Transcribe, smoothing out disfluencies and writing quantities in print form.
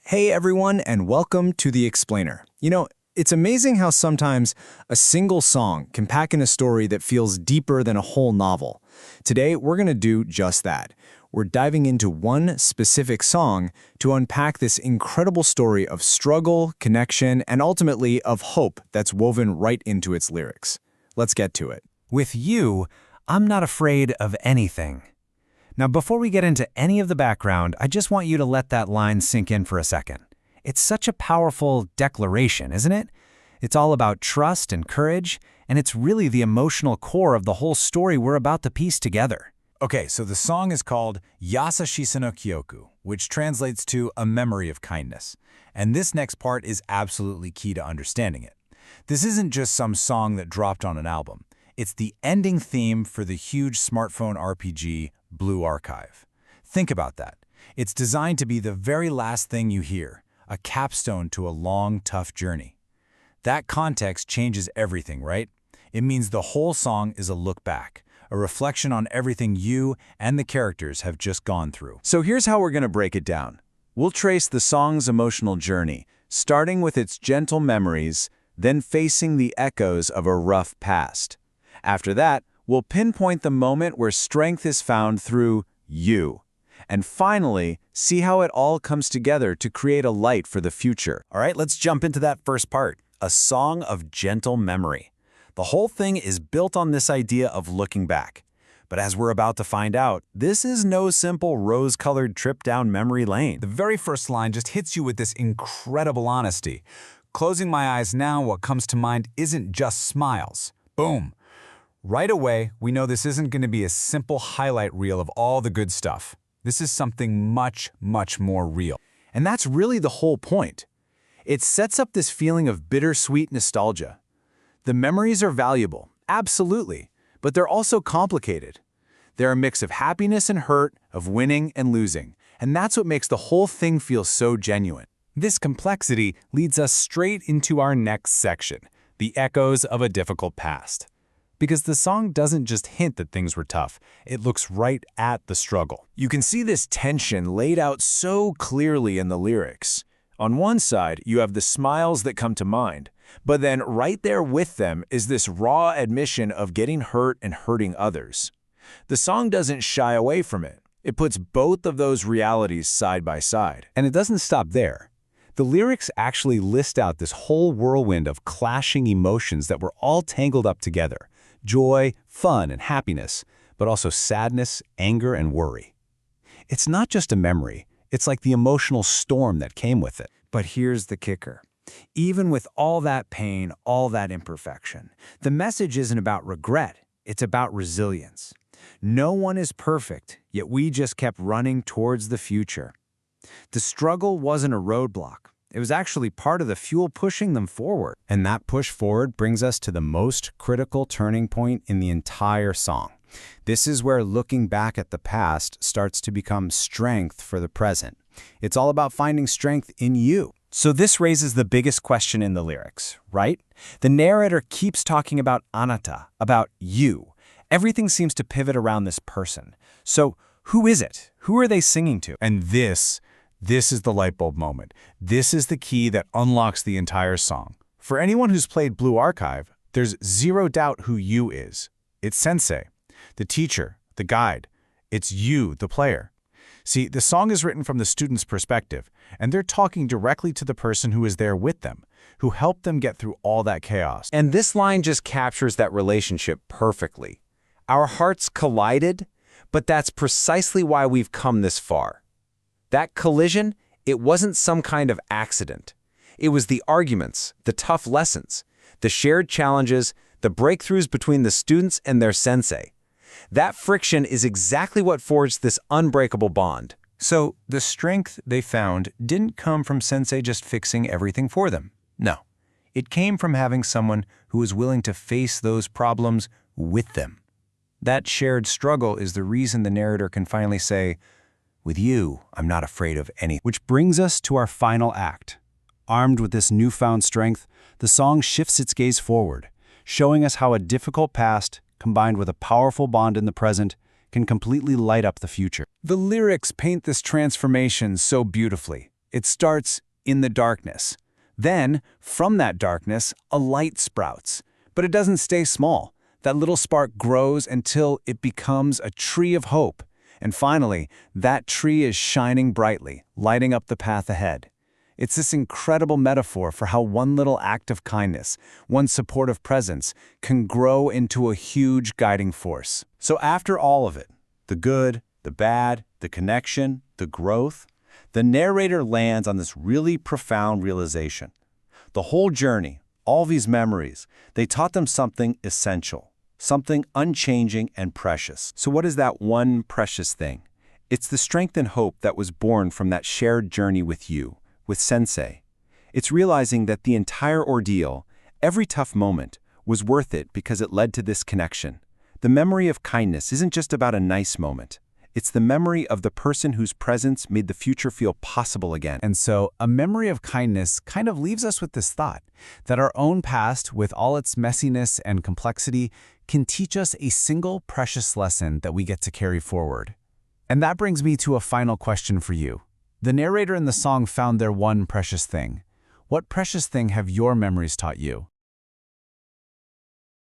Hey everyone, and welcome to The Explainer. It's amazing how sometimes a single song can pack in a story that feels deeper than a whole novel. Today, we're going to do just that. We're diving into one specific song to unpack this incredible story of struggle, connection, and ultimately of hope that's woven right into its lyrics. Let's get to it. With you, I'm not afraid of anything. Now, before we get into any of the background, I just want you to let that line sink in for a second. It's such a powerful declaration, isn't it? It's all about trust and courage, and it's really the emotional core of the whole story we're about to piece together. Okay, so the song is called Yasashisa no Kioku, which translates to a memory of kindness. And this next part is absolutely key to understanding it. This isn't just some song that dropped on an album. It's the ending theme for the huge smartphone RPG, Blue Archive. Think about that. It's designed to be the very last thing you hear, a capstone to a long, tough journey. That context changes everything, right? It means the whole song is a look back, a reflection on everything you and the characters have just gone through. So here's how we're going to break it down. We'll trace the song's emotional journey, starting with its gentle memories, then facing the echoes of a rough past. After that, we'll pinpoint the moment where strength is found through you. And finally, see how it all comes together to create a light for the future. All right, let's jump into that first part, a song of gentle memory. The whole thing is built on this idea of looking back. But as we're about to find out, this is no simple rose-colored trip down memory lane. The very first line just hits you with this incredible honesty. Closing my eyes now, what comes to mind isn't just smiles. Boom. Right away, we know this isn't going to be a simple highlight reel of all the good stuff. This is something much, much more real. And that's really the whole point. It sets up this feeling of bittersweet nostalgia. The memories are valuable, absolutely, but they're also complicated. They're a mix of happiness and hurt, of winning and losing, and that's what makes the whole thing feel so genuine. This complexity leads us straight into our next section, the echoes of a difficult past. Because the song doesn't just hint that things were tough, it looks right at the struggle. You can see this tension laid out so clearly in the lyrics. On one side, you have the smiles that come to mind, but then right there with them is this raw admission of getting hurt and hurting others. The song doesn't shy away from it. It puts both of those realities side by side. And it doesn't stop there. The lyrics actually list out this whole whirlwind of clashing emotions that were all tangled up together. Joy, fun, and happiness, but also sadness, anger, and worry. It's not just a memory, it's like the emotional storm that came with it. But here's the kicker. Even with all that pain, all that imperfection, the message isn't about regret, it's about resilience. No one is perfect, yet we just kept running towards the future. The struggle wasn't a roadblock. It was actually part of the fuel pushing them forward. And that push forward brings us to the most critical turning point in the entire song. This is where looking back at the past starts to become strength for the present. It's all about finding strength in you. So this raises the biggest question in the lyrics, right? The narrator keeps talking about anata, about you. Everything seems to pivot around this person. So who is it? Who are they singing to? And this is the light bulb moment. This is the key that unlocks the entire song. For anyone who's played Blue Archive, there's zero doubt who you is. It's Sensei, the teacher, the guide. It's you, the player. See, the song is written from the student's perspective, and they're talking directly to the person who is there with them, who helped them get through all that chaos. And this line just captures that relationship perfectly. Our hearts collided, but that's precisely why we've come this far. That collision, it wasn't some kind of accident. It was the arguments, the tough lessons, the shared challenges, the breakthroughs between the students and their sensei. That friction is exactly what forged this unbreakable bond. So the strength they found didn't come from Sensei just fixing everything for them. No, it came from having someone who was willing to face those problems with them. That shared struggle is the reason the narrator can finally say, "With you, I'm not afraid of anything." Which brings us to our final act. Armed with this newfound strength, the song shifts its gaze forward, showing us how a difficult past, combined with a powerful bond in the present, can completely light up the future. The lyrics paint this transformation so beautifully. It starts in the darkness. Then, from that darkness, a light sprouts. But it doesn't stay small. That little spark grows until it becomes a tree of hope. And finally, that tree is shining brightly, lighting up the path ahead. It's this incredible metaphor for how one little act of kindness, one supportive presence, can grow into a huge guiding force. So after all of it, the good, the bad, the connection, the growth, the narrator lands on this really profound realization. The whole journey, all these memories, they taught them something essential, something unchanging and precious. So what is that one precious thing? It's the strength and hope that was born from that shared journey with you, with Sensei. It's realizing that the entire ordeal, every tough moment, was worth it because it led to this connection. The memory of kindness isn't just about a nice moment. It's the memory of the person whose presence made the future feel possible again. And so, a memory of kindness kind of leaves us with this thought, that our own past, with all its messiness and complexity, can teach us a single precious lesson that we get to carry forward. And that brings me to a final question for you. The narrator in the song found their one precious thing. What precious thing have your memories taught you?